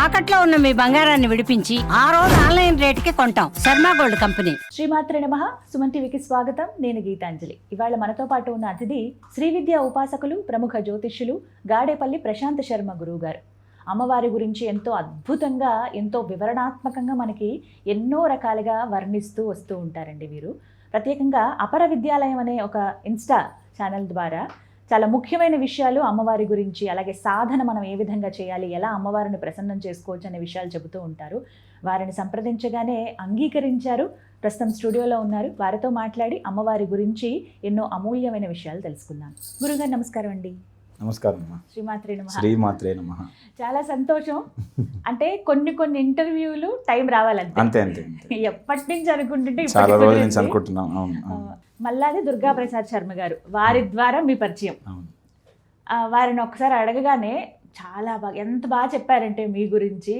తాకట్లో ఉన్న మీ బంగారాన్ని విడిపించి ఆ రోజు ఆన్లైన్ రేటుకి కొంటాం. Sharma gold company. శ్రీమాత్రే నమః. సుమన్ టీవీకి స్వాగతం. నేను గీతాంజలి. ఇవాళ మనతో పాటు ఉన్న అతిథి శ్రీ విద్యా ఉపాసకులు, ప్రముఖ జ్యోతిష్యులు గాడేపల్లి ప్రశాంత్ శర్మ గురువు గారు. అమ్మవారి గురించి ఎంతో అద్భుతంగా, ఎంతో వివరణాత్మకంగా మనకి ఎన్నో రకాలుగా వర్ణిస్తూ వస్తూ ఉంటారండి వీరు. ప్రత్యేకంగా అపర విద్యాలయం అనే ఒక ఇన్స్టా ఛానల్ ద్వారా చాలా ముఖ్యమైన విషయాలు అమ్మవారి గురించి, అలాగే సాధన మనం ఏ విధంగా చేయాలి, ఎలా అమ్మవారిని ప్రసన్నం చేసుకోవచ్చు అనే విషయాలు చెబుతూ ఉంటారు. వారిని సంప్రదించగానే అంగీకరించారు. ప్రస్తుతం స్టూడియోలో ఉన్నారు. వారితో మాట్లాడి అమ్మవారి గురించి ఎన్నో అమూల్యమైన విషయాలు తెలుసుకుందాం. గురుగారు నమస్కారం అండి. నమస్కారం. శ్రీమాత్రే నమః. శ్రీమాత్రే నమః. చాలా సంతోషం. అంటే కొన్ని ఇంటర్వ్యూలు టైం రావాలంటే అంతే అంతే ఎప్పటి నుంచి అనుకుంటుంటే చాలా రోజుల నుంచి అనుకుంటున్నాం. మల్లాది దుర్గా ప్రసాద్ శర్మ గారు, వారి ద్వారా మీ పరిచయం. వారిని ఒకసారి అడగగానే చాలా బాగా, ఎంత బాగా చెప్పారంటే మీ గురించి.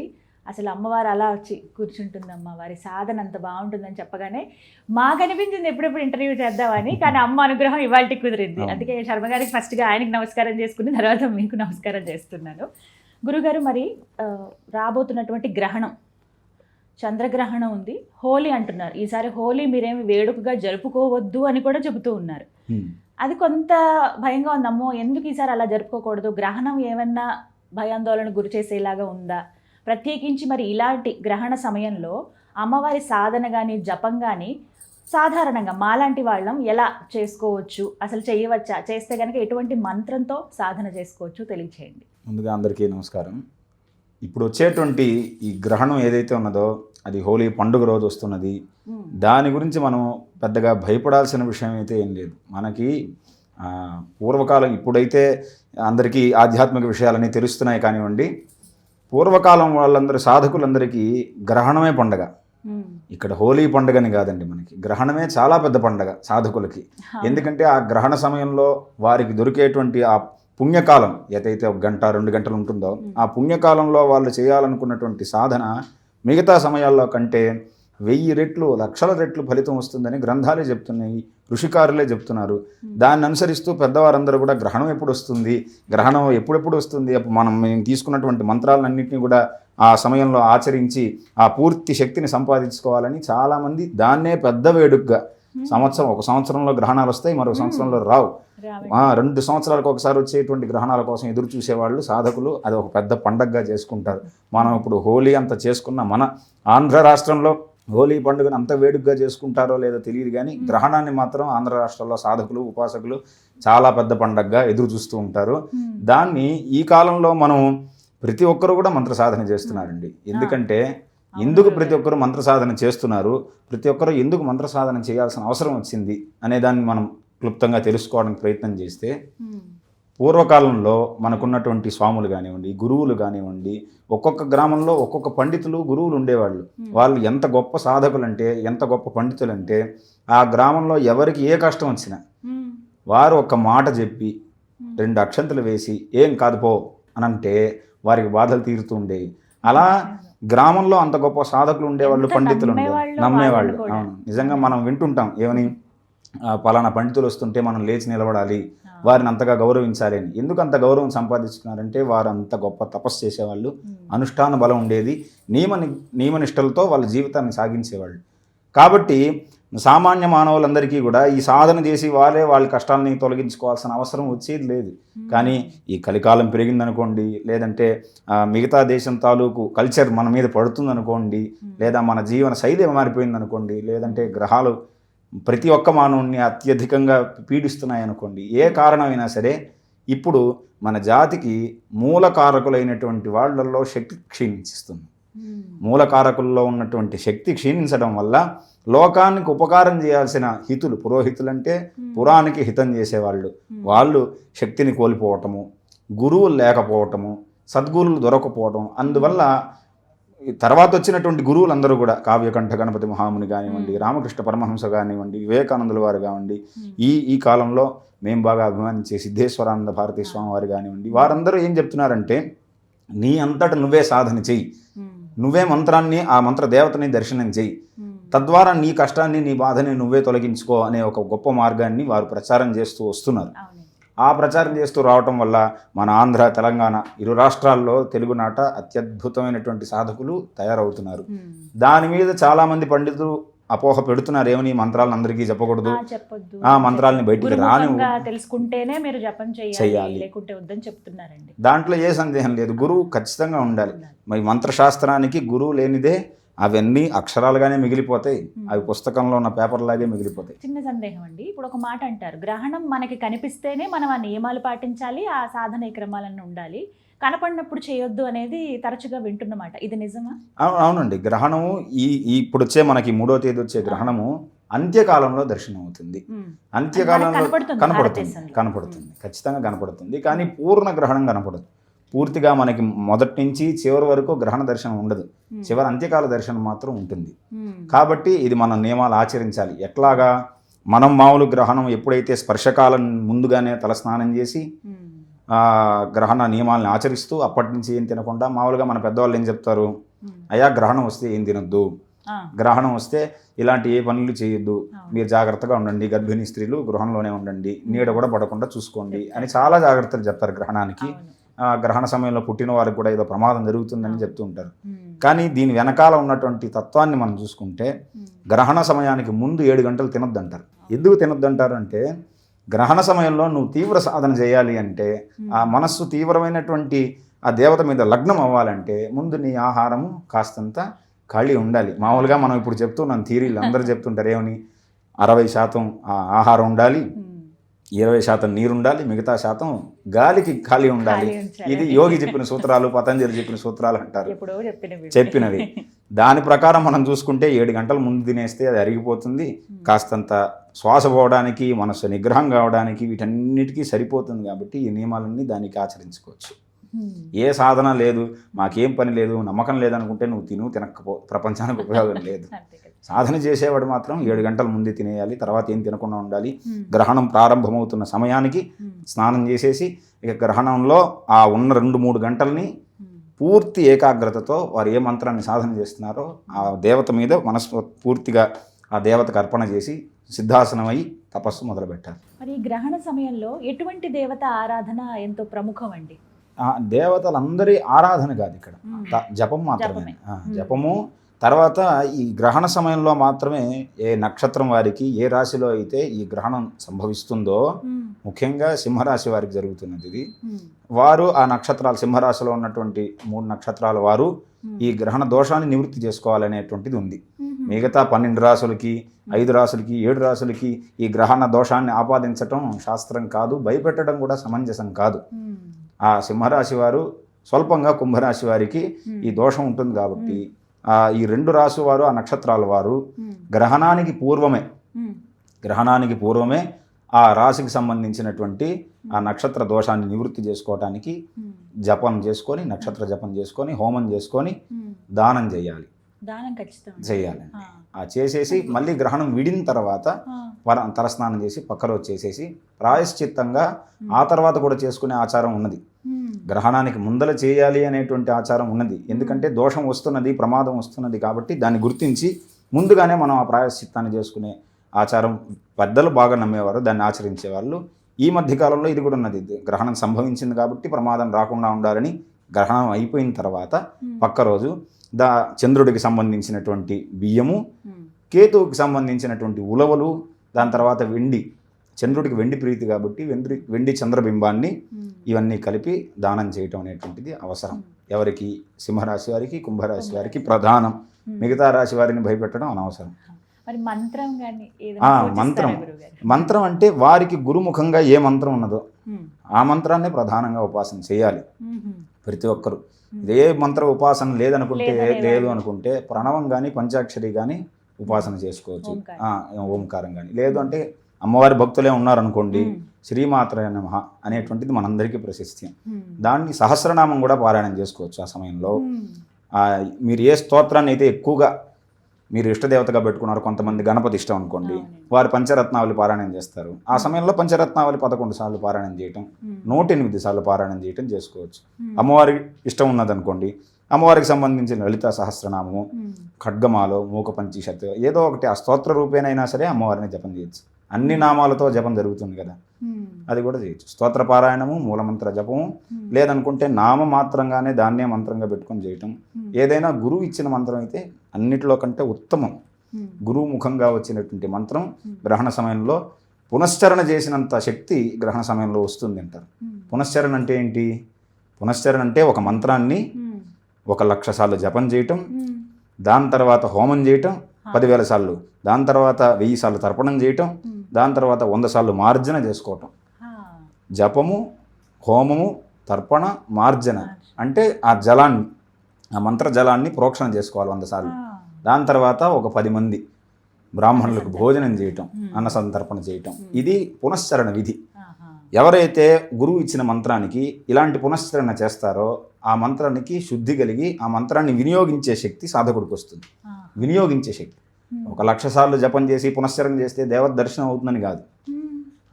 అసలు అమ్మవారు అలా వచ్చి కూర్చుంటుందమ్మా, వారి సాధన అంత బాగుంటుందని చెప్పగానే మాకు అనిపించింది ఎప్పుడెప్పుడు ఇంటర్వ్యూ చేద్దామని. కానీ అమ్మ అనుగ్రహం ఇవాళకి కుదిరింది. అందుకే శర్మ గారికి ఫస్ట్గా ఆయనకి నమస్కారం చేసుకుని తర్వాత మీకు నమస్కారం చేస్తున్నాను. గురుగారు, మరి రాబోతున్నటువంటి గ్రహణం, చంద్రగ్రహణం ఉంది, హోలీ అంటున్నారు. ఈసారి హోలీ మీరేమి వేడుకగా జరుపుకోవద్దు అని కూడా చెబుతూ ఉన్నారు. అది కొంత భయంగా ఉంది. అమ్మో, ఎందుకు ఈసారి అలా జరుపుకోకూడదు, గ్రహణం ఏమన్నా భయాందోళన గురి చేసేలాగా ఉందా? ప్రత్యేకించి మరి ఇలాంటి గ్రహణ సమయంలో అమ్మవారి సాధన కానీ, జపం కానీ సాధారణంగా మాలాంటి వాళ్ళం ఎలా చేసుకోవచ్చు, అసలు చేయవచ్చా, చేస్తే కనుక ఎటువంటి మంత్రంతో సాధన చేసుకోవచ్చు తెలియచేయండి. ముందుగా అందరికీ నమస్కారం. ఇప్పుడు వచ్చేటువంటి ఈ గ్రహణం ఏదైతే ఉన్నదో అది హోలీ పండుగ రోజు వస్తున్నది. దాని గురించి మనం పెద్దగా భయపడాల్సిన విషయం అయితే ఏం లేదు. మనకి పూర్వకాలం, ఇప్పుడైతే అందరికీ ఆధ్యాత్మిక విషయాలన్నీ తెలుస్తున్నాయి కానివ్వండి, పూర్వకాలం వాళ్ళందరూ సాధకులందరికీ గ్రహణమే పండగ. ఇక్కడ హోలీ పండుగని కాదండి, మనకి గ్రహణమే చాలా పెద్ద పండగ సాధకులకి. ఎందుకంటే ఆ గ్రహణ సమయంలో వారికి దొరికేటువంటి ఆ పుణ్యకాలం ఏదైతే 1 గంట 2 గంటలు ఉంటుందో, ఆ పుణ్యకాలంలో వాళ్ళు చేయాలనుకున్నటువంటి సాధన మిగతా సమయాల్లో కంటే 1000 రెట్లు, లక్షల రెట్లు ఫలితం వస్తుందని గ్రంథాలే చెప్తున్నాయి, ఋషికారులే చెప్తున్నారు. దాన్ని అనుసరిస్తూ పెద్దవారందరూ కూడా గ్రహణం ఎప్పుడు వస్తుంది, గ్రహణం ఎప్పుడెప్పుడు వస్తుంది, అప్పుడు మేము తీసుకున్నటువంటి మంత్రాలన్నింటినీ కూడా ఆ సమయంలో ఆచరించి ఆ పూర్తి శక్తిని సంపాదించుకోవాలని చాలామంది దాన్నే పెద్ద వేడుకగా, ఒక సంవత్సరంలో గ్రహణాలు వస్తాయి, మరొక సంవత్సరంలో రావు, 2 సంవత్సరాలకు ఒకసారి వచ్చేటువంటి గ్రహణాల కోసం ఎదురు చూసేవాళ్ళు సాధకులు అది ఒక పెద్ద పండగగా చేసుకుంటారు. మనం ఇప్పుడు హోలీ అంత చేసుకున్న మన ఆంధ్ర రాష్ట్రంలో హోలీ పండుగను అంత వేడుకగా చేసుకుంటారో లేదో తెలియదు, కానీ గ్రహణాన్ని మాత్రం ఆంధ్ర రాష్ట్రంలో సాధకులు, ఉపాసకులు చాలా పెద్ద పండగగా ఎదురు చూస్తూ ఉంటారు. దాన్ని ఈ కాలంలో మనం ప్రతి ఒక్కరు కూడా మంత్ర సాధన చేస్తున్నారండి. ఎందుకంటే ఎందుకు ప్రతి ఒక్కరు మంత్ర సాధన చేస్తున్నారు, ప్రతి ఒక్కరు ఎందుకు మంత్ర సాధన చేయాల్సిన అవసరం వచ్చింది అనే దాన్ని మనం క్లుప్తంగా తెలుసుకోవడానికి ప్రయత్నం చేస్తే, పూర్వకాలంలో మనకున్నటువంటి స్వాములు కానివ్వండి, గురువులు కానివ్వండి, ఒక్కొక్క గ్రామంలో ఒక్కొక్క పండితులు, గురువులు ఉండేవాళ్ళు. వాళ్ళు ఎంత గొప్ప సాధకులు అంటే, ఎంత గొప్ప పండితులు అంటే, ఆ గ్రామంలో ఎవరికి ఏ కష్టం వచ్చినా వారు ఒక మాట చెప్పి 2 అక్షంతలు వేసి ఏం కాదు పో అని అంటే వారికి బాధలు తీరుతూ ఉండేవి. అలా గ్రామంలో అంత గొప్ప సాధకులు ఉండేవాళ్ళు, పండితులు ఉండేవాళ్ళు, నమ్మేవాళ్ళు. అవును, నిజంగా మనం వింటుంటాం ఏమని, పలానా పండితులు వస్తుంటే మనం లేచి నిలబడాలి, వారిని అంతగా గౌరవించాలి అని. ఎందుకు అంత గౌరవం సంపాదించుకున్నారంటే వారు అంత గొప్ప తపస్సు చేసేవాళ్ళు, అనుష్ఠాన బలం ఉండేది, నియమనిష్టలతో వాళ్ళ జీవితాన్ని సాగించేవాళ్ళు. కాబట్టి సామాన్య మానవులందరికీ కూడా ఈ సాధన చేసి వాళ్ళ కష్టాలని తొలగించుకోవాల్సిన అవసరం వచ్చేది లేదు. కానీ ఈ కలికాలం పెరిగిందనుకోండి, లేదంటే మిగతా దేశం తాలూకు కల్చర్ మన మీద పడుతుందనుకోండి, లేదా మన జీవన శైలి మారిపోయిందనుకోండి, లేదంటే గ్రహాలు ప్రతి ఒక్క మానవుని అత్యధికంగా పీడిస్తున్నాయి అనుకోండి, ఏ కారణమైనా సరే ఇప్పుడు మన జాతికి మూలకారకులైనటువంటి వాళ్ళల్లో శక్తి క్షీణిస్తుంది. మూలకారకుల్లో ఉన్నటువంటి శక్తి క్షీణించడం వల్ల లోకానికి ఉపకారం చేయాల్సిన హితులు, పురోహితులు అంటే పురానికి హితం చేసేవాళ్ళు, వాళ్ళు శక్తిని కోల్పోవటము, గురువులు లేకపోవటము, సద్గురువులు దొరకపోవటం, అందువల్ల తర్వాత వచ్చినటువంటి గురువులందరూ కూడా కావ్యకంఠ గణపతి మహాముని కానివ్వండి, రామకృష్ణ పరమహంస కానివ్వండి, వివేకానందుల వారు కానివ్వండి, ఈ కాలంలో మేము బాగా అభిమానించే సిద్ధేశ్వరానంద భారతీ స్వామి వారు కానివ్వండి, వారందరూ ఏం చెప్తున్నారంటే, నీ అంతట నువ్వే సాధన చెయ్యి, నువ్వే మంత్రాన్ని, ఆ మంత్ర దేవతని దర్శనం చెయ్యి, తద్వారా నీ కష్టాన్ని, నీ బాధని నువ్వే తొలగించుకో అనే ఒక గొప్ప మార్గాన్ని వారు ప్రచారం చేస్తూ వస్తున్నారు. ఆ ప్రచారం చేస్తూ రావటం వల్ల మన ఆంధ్ర తెలంగాణ ఇరు రాష్ట్రాల్లో తెలుగునాట అత్యద్భుతమైనటువంటి సాధకులు తయారవుతున్నారు. దాని మీద చాలామంది పండితులు అపోహ పెడుతున్నారు, ఏమని మంత్రాలను అందరికీ చెప్పకూడదు, చెప్పొద్దు, ఆ మంత్రాలని బయటికి రాని తెలుసుకుంటేనే మీరు జపం చేయాలి, లేకుంటే వద్దని చెప్తున్నారండి. దాంట్లో ఏ సందేహం లేదు, గురువు ఖచ్చితంగా ఉండాలి. మరి మంత్రశాస్త్రానికి గురువు లేనిదే అవన్నీ అక్షరాలుగానే మిగిలిపోతాయి, అవి పుస్తకంలో ఉన్న పేపర్ లాగే మిగిలిపోతాయి. చిన్న సందేహం అండి, ఇప్పుడు ఒక మాట అంటారు, గ్రహణం మనకి కనిపిస్తేనే మనం ఆ నియమాలు పాటించాలి, ఆ సాధన క్రమాలన్నీ ఉండాలి, కనపడినప్పుడు చేయొద్దు అనేది తరచుగా వింటున్నమాట, ఇది నిజమా? అవునండి, గ్రహణము ఇప్పుడు వచ్చే మనకి 3వ తేదీ వచ్చే గ్రహణము అంత్యకాలంలో దర్శనం అవుతుంది. అంత్యకాలంలో కనపడుతుంది, ఖచ్చితంగా కనపడుతుంది. కానీ పూర్ణ గ్రహణం కనపడదు. పూర్తిగా మనకి మొదటి నుంచి చివరి వరకు గ్రహణ దర్శనం ఉండదు, చివరి అంత్యకాల దర్శనం మాత్రం ఉంటుంది. కాబట్టి ఇది మనం నియమాలు ఆచరించాలి. ఎట్లాగా మనం మామూలు గ్రహణం ఎప్పుడైతే స్పర్శకాలం ముందుగానే తలస్నానం చేసి గ్రహణ నియమాలను ఆచరిస్తూ అప్పటి నుంచి ఏం తినకుండా, మామూలుగా మన పెద్దవాళ్ళు ఏం చెప్తారు, అయ్యా గ్రహణం వస్తే ఏం తినొద్దు, గ్రహణం వస్తే ఇలాంటి ఏ పనులు చేయొద్దు, మీరు జాగ్రత్తగా ఉండండి, గర్భిణీ స్త్రీలు గృహంలోనే ఉండండి, నీడ కూడా పడకుండా చూసుకోండి అని చాలా జాగ్రత్తలు చెప్తారు గ్రహణానికి. గ్రహణ సమయంలో పుట్టిన వారికి కూడా ఏదో ప్రమాదం జరుగుతుందని చెప్తూ ఉంటారు. కానీ దీని వెనకాల ఉన్నటువంటి తత్వాన్ని మనం చూసుకుంటే గ్రహణ సమయానికి ముందు 7 గంటలు తినొద్దంటారు. ఎందుకు తినొద్దంటారు అంటే, గ్రహణ సమయంలో నువ్వు తీవ్ర సాధన చేయాలి అంటే, ఆ మనస్సు తీవ్రమైనటువంటి ఆ దేవత మీద లగ్నం అవ్వాలంటే ముందు నీ ఆహారము కాస్తంత ఖాళీ ఉండాలి. మామూలుగా మనం ఇప్పుడు చెప్తున్నాం థీరీలు, అందరూ చెప్తుంటారు ఏమని, 60% ఆహారం ఉండాలి, 20% నీరు ఉండాలి, మిగతా శాతం గాలికి ఖాళీ ఉండాలి. ఇది యోగి చెప్పిన సూత్రాలు, పతంజలి చెప్పిన సూత్రాలు అంటారు, చెప్పినవి. దాని ప్రకారం మనం చూసుకుంటే 7 గంటల ముందు తినేస్తే అది అరిగిపోతుంది, కాస్తంత శ్వాస పోవడానికి, మనసు నిగ్రహం కావడానికి, వీటన్నిటికీ సరిపోతుంది. కాబట్టి ఈ నియమాలన్నీ దానికి ఆచరించుకోవచ్చు. ఏ సాధన లేదు, మాకేం పని లేదు, నమ్మకం లేదనుకుంటే నువ్వు తినకపో, ప్రపంచానికి ఉపయోగం లేదు. సాధన చేసేవాడు మాత్రం 7 గంటల ముందే తినేయాలి, తర్వాత ఏం తినకుండా ఉండాలి. గ్రహణం ప్రారంభమవుతున్న సమయానికి స్నానం చేసేసి ఇక గ్రహణంలో ఆ ఉన్న 2-3 గంటల్ని పూర్తి ఏకాగ్రతతో వారు ఏ మంత్రాన్ని సాధన చేస్తున్నారో ఆ దేవత మీద పూర్తిగా ఆ దేవతకు అర్పణ చేసి సిద్ధాసనమై తపస్సు మొదలుపెట్టారు. మరి గ్రహణ సమయంలో ఎటువంటి దేవత ఆరాధన ఎంతో ప్రముఖం అండి? దేవతలందరి ఆరాధన కాదు ఇక్కడ, జపం మాత్రమే. జపము తర్వాత ఈ గ్రహణ సమయంలో మాత్రమే ఏ నక్షత్రం వారికి, ఏ రాశిలో అయితే ఈ గ్రహణం సంభవిస్తుందో, ముఖ్యంగా సింహరాశి వారికి జరుగుతున్నది ఇది. వారు ఆ నక్షత్రాలు, సింహరాశిలో ఉన్నటువంటి 3 నక్షత్రాల వారు ఈ గ్రహణ దోషాన్ని నివృత్తి చేసుకోవాలనేటువంటిది ఉంది. మిగతా 12 రాశులకి, 5 రాశులకి, 7 రాశులకి ఈ గ్రహణ దోషాన్ని ఆపాదించటం శాస్త్రం కాదు, భయపెట్టడం కూడా సమంజసం కాదు. ఆ సింహరాశి వారు స్వల్పంగా, కుంభరాశి వారికి ఈ దోషం ఉంటుంది కాబట్టి ఈ 2 రాశి వారు, ఆ నక్షత్రాల వారు గ్రహణానికి పూర్వమే ఆ రాశికి సంబంధించినటువంటి ఆ నక్షత్ర దోషాన్ని నివృత్తి చేసుకోవటానికి జపం చేసుకొని, నక్షత్ర జపం చేసుకొని, హోమం చేసుకొని దానం చేయాలి. ఆ చేసేసి మళ్ళీ గ్రహణం విడిన తర్వాత తలస్నానం చేసి పక్క రోజు చేసేసి ప్రాయశ్చిత్తంగా ఆ తర్వాత కూడా చేసుకునే ఆచారం ఉన్నది. గ్రహణానికి ముందల చేయాలి అనేటువంటి ఆచారం ఉన్నది. ఎందుకంటే దోషం వస్తున్నది, ప్రమాదం వస్తున్నది కాబట్టి దాన్ని గుర్తించి ముందుగానే మనం ఆ ప్రాయశ్చిత్తాన్ని చేసుకునే ఆచారం పెద్దలు బాగా నమ్మేవారు, దాన్ని ఆచరించేవాళ్ళు. ఈ మధ్యకాలంలో ఇది కూడా ఉన్నది. గ్రహణం సంభవించింది కాబట్టి ప్రమాదం రాకుండా ఉండాలని గ్రహణం అయిపోయిన తర్వాత పక్క రోజు చంద్రుడికి సంబంధించినటువంటి బియ్యము, కేతువుకి సంబంధించినటువంటి ఉలవలు, దాని తర్వాత వెండి, చంద్రుడికి వెండి ప్రీతి కాబట్టి వెండి చంద్రబింబాన్ని ఇవన్నీ కలిపి దానం చేయటం అనేటువంటిది అవసరం. ఎవరికి? సింహరాశి వారికి, కుంభరాశి వారికి ప్రధానం. మిగతా రాశి వారిని భయపెట్టడం అనవసరం. మంత్రం అంటే వారికి గురుముఖంగా ఏ మంత్రం ఉన్నదో ఆ మంత్రాన్ని ప్రధానంగా ఉపాసన చేయాలి ప్రతి ఒక్కరు. ఏ మంత్ర ఉపాసన లేదు అనుకుంటే ప్రణవం కానీ, పంచాక్షరి కానీ ఉపాసన చేసుకోవచ్చు, ఓంకారం కానీ. లేదు అంటే అమ్మవారి భక్తులే ఉన్నారనుకోండి, శ్రీమాత్రే నమః అనేటువంటిది మనందరికీ ప్రశస్తి. దాన్ని సహస్రనామం కూడా పారాయణం చేసుకోవచ్చు. ఆ సమయంలో మీరు ఏ స్తోత్రాన్ని అయితే ఎక్కువగా మీరు ఇష్టదేవతగా పెట్టుకున్నారు, కొంతమంది గణపతి ఇష్టం అనుకోండి, వారు పంచరత్నావళి పారాయణం చేస్తారు. ఆ సమయంలో పంచరత్నావళి 11 సార్లు పారాయణం చేయటం, 108 సార్లు పారాయణం చేయటం చేసుకోవచ్చు. అమ్మవారి ఇష్టం ఉన్నదనుకోండి, అమ్మవారికి సంబంధించిన లలితా సహస్రనామము, ఖడ్గమాలో, మూక పంచశత్ ఏదో ఒకటి ఆ స్తోత్ర రూపేణైనా సరే అమ్మవారిని జపం చేయొచ్చు. అన్ని నామాలతో జపం జరుగుతుంది కదా. అది కూడా చేయొచ్చు. స్తోత్ర పారాయణము, మూలమంత్ర జపము, లేదనుకుంటే నామమాత్రంగానే దాన్నే మంత్రంగా పెట్టుకొని చేయటం. ఏదైనా గురువు ఇచ్చిన మంత్రం అయితే అన్నిటిలో కంటే ఉత్తమం. గురువు ముఖంగా వచ్చినటువంటి మంత్రం గ్రహణ సమయంలో పునశ్చరణ చేసినంత శక్తి గ్రహణ సమయంలో వస్తుంది అంటారు. పునశ్చరణ అంటే ఏంటి? పునశ్చరణ అంటే ఒక మంత్రాన్ని 1,00,000 సార్లు జపం చేయటం, దాని తర్వాత హోమం చేయటం 10,000 సార్లు, దాని తర్వాత 1000 సార్లు తర్పణం చేయటం, దాని తర్వాత 100 సార్లు మార్జన చేసుకోవటం. జపము, హోమము, తర్పణ, మార్జన అంటే ఆ జలాన్ని, ఆ మంత్ర జలాన్ని ప్రోక్షణ చేసుకోవాలి 100 సార్లు. దాని తర్వాత ఒక 10 మంది బ్రాహ్మణులకు భోజనం చేయటం, అన్న సంతర్పణ చేయటం. ఇది పునశ్చరణ విధి. ఎవరైతే గురువు ఇచ్చిన మంత్రానికి ఇలాంటి పునశ్చరణ చేస్తారో ఆ మంత్రానికి శుద్ధి కలిగి ఆ మంత్రాన్ని వినియోగించే శక్తి సాధకుడికి వస్తుంది. వినియోగించే శక్తి. 1,00,000 సార్లు జపం చేసి పునశ్చరణ చేస్తే దేవత దర్శనం అవుతుందని కాదు,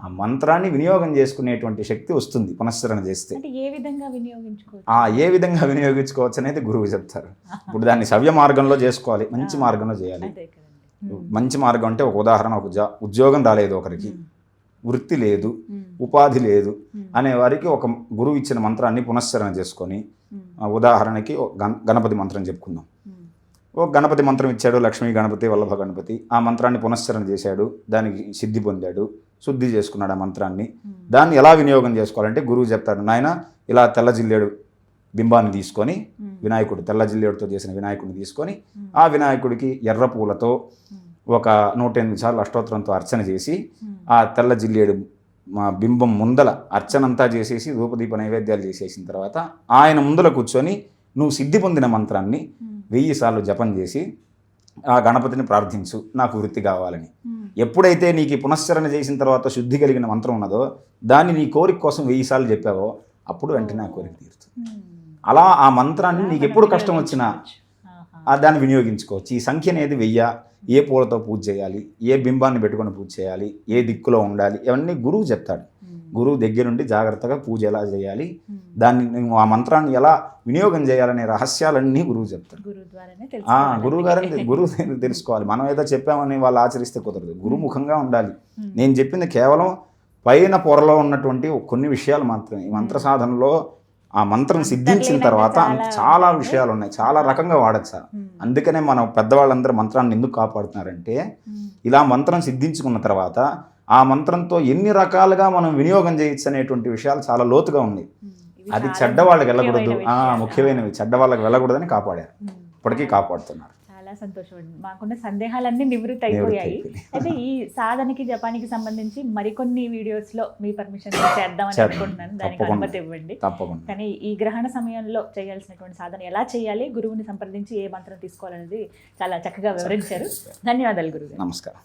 ఆ మంత్రాన్ని వినియోగం చేసుకునేటువంటి శక్తి వస్తుంది పునశ్చరణ చేస్తే. ఏ విధంగా వినియోగించుకోవచ్చు? ఏ విధంగా వినియోగించుకోవచ్చు అనేది గురువు చెప్తారు. ఇప్పుడు దాన్ని సవ్య మార్గంలో చేసుకోవాలి, మంచి మార్గంలో చేయాలి. మంచి మార్గం అంటే ఒక ఉదాహరణ, ఒక ఉద్యోగం రాలేదు ఒకరికి, వృత్తి లేదు, ఉపాధి లేదు అనే వారికి ఒక గురువు ఇచ్చిన మంత్రాన్ని పునశ్చరణ చేసుకొని, ఉదాహరణకి గణపతి మంత్రం చెప్పుకుందాం. ఒక గణపతి మంత్రం ఇచ్చాడు, లక్ష్మీ గణపతి, వల్లభ గణపతి. ఆ మంత్రాన్ని పునశ్చరణ చేశాడు, దానికి సిద్ధి పొందాడు, శుద్ధి చేసుకున్నాడు ఆ మంత్రాన్ని. దాన్ని ఎలా వినియోగం చేసుకోవాలంటే గురువు చెప్తాడు, నాయన ఇలా తెల్ల జిల్లేడు బింబాన్ని తీసుకొని, వినాయకుడు తెల్ల జిల్లేడుతో చేసిన వినాయకుడిని తీసుకొని, ఆ వినాయకుడికి ఎర్ర పూలతో ఒక 108 సార్లు అష్టోత్తరంతో అర్చన చేసి, ఆ తెల్ల జిల్లేడు మా బింబం ముందల అర్చనంతా చేసేసి ధూపదీప నైవేద్యాలు చేసేసిన తర్వాత ఆయన ముందల కూర్చొని నువ్వు సిద్ధి పొందిన మంత్రాన్ని 1000 సార్లు జపం చేసి ఆ గణపతిని ప్రార్థించు, నాకు వృత్తి కావాలని. ఎప్పుడైతే నీకు పునశ్చరణ చేసిన తర్వాత శుద్ధి కలిగిన మంత్రం ఉన్నదో దాన్ని నీ కోరిక కోసం 1000 సార్లు చెప్పావో అప్పుడు వెంటనే ఆ కోరిక తీరుతుంది. అలా ఆ మంత్రాన్ని నీకు ఎప్పుడు కష్టం వచ్చినా దాన్ని వినియోగించుకోవచ్చు. ఈ సంఖ్య అనేది 1000. ఏ పూలతో పూజ చేయాలి, ఏ బింబాన్ని పెట్టుకొని పూజ చేయాలి, ఏ దిక్కులో ఉండాలి, ఇవన్నీ గురువు చెప్తాడు. గురువు దగ్గరుండి జాగ్రత్తగా పూజ ఎలా చేయాలి, దాన్ని ఆ మంత్రాన్ని ఎలా వినియోగం చేయాలనే రహస్యాలన్నీ గురువు చెప్తాడు. గురువు గారని గురువు తెలుసుకోవాలి. మనం ఏదో చెప్పామని వాళ్ళు ఆచరిస్తే కుదరదు. గురుముఖంగా ఉండాలి. నేను చెప్పింది కేవలం పైన పొరలో ఉన్నటువంటి కొన్ని విషయాలు మాత్రమే. ఈ మంత్ర సాధనలో ఆ మంత్రం సిద్ధించిన తర్వాత చాలా విషయాలు ఉన్నాయి, చాలా రకంగా వాడచ్చు. అందుకనే మనం పెద్దవాళ్ళందరూ మంత్రాన్ని ఎందుకు కాపాడుతున్నారంటే, ఇలా మంత్రం సిద్ధించుకున్న తర్వాత ఆ మంత్రంతో ఎన్ని రకాలుగా మనం వినియోగం చేయొచ్చు అనేటువంటి విషయాలు చాలా లోతుగా ఉన్నాయి. అది చెడ్డవాళ్ళకి వెళ్ళకూడదు, ముఖ్యమైనవి చెడ్డవాళ్ళకి వెళ్ళకూడదని కాపాడారు, ఇప్పటికీ కాపాడుతున్నారు. చాలా సంతోషం అండి. మాకున్న సందేహాలన్నీ నివృత్తి అయిపోయాయి. అయితే ఈ సాధనకి జపానికి సంబంధించి మరికొన్ని వీడియోస్లో మీ పర్మిషన్ చేద్దామని అనుకుంటున్నాను, దానికి అనుమతి ఇవ్వండి. తప్పకుండా. కానీ ఈ గ్రహణ సమయంలో చేయాల్సినటువంటి సాధన ఎలా చేయాలి, గురువుని సంప్రదించి ఏ మంత్రం తీసుకోవాలనేది చాలా చక్కగా వివరించారు. ధన్యవాదాలు గురువు. నమస్కారం.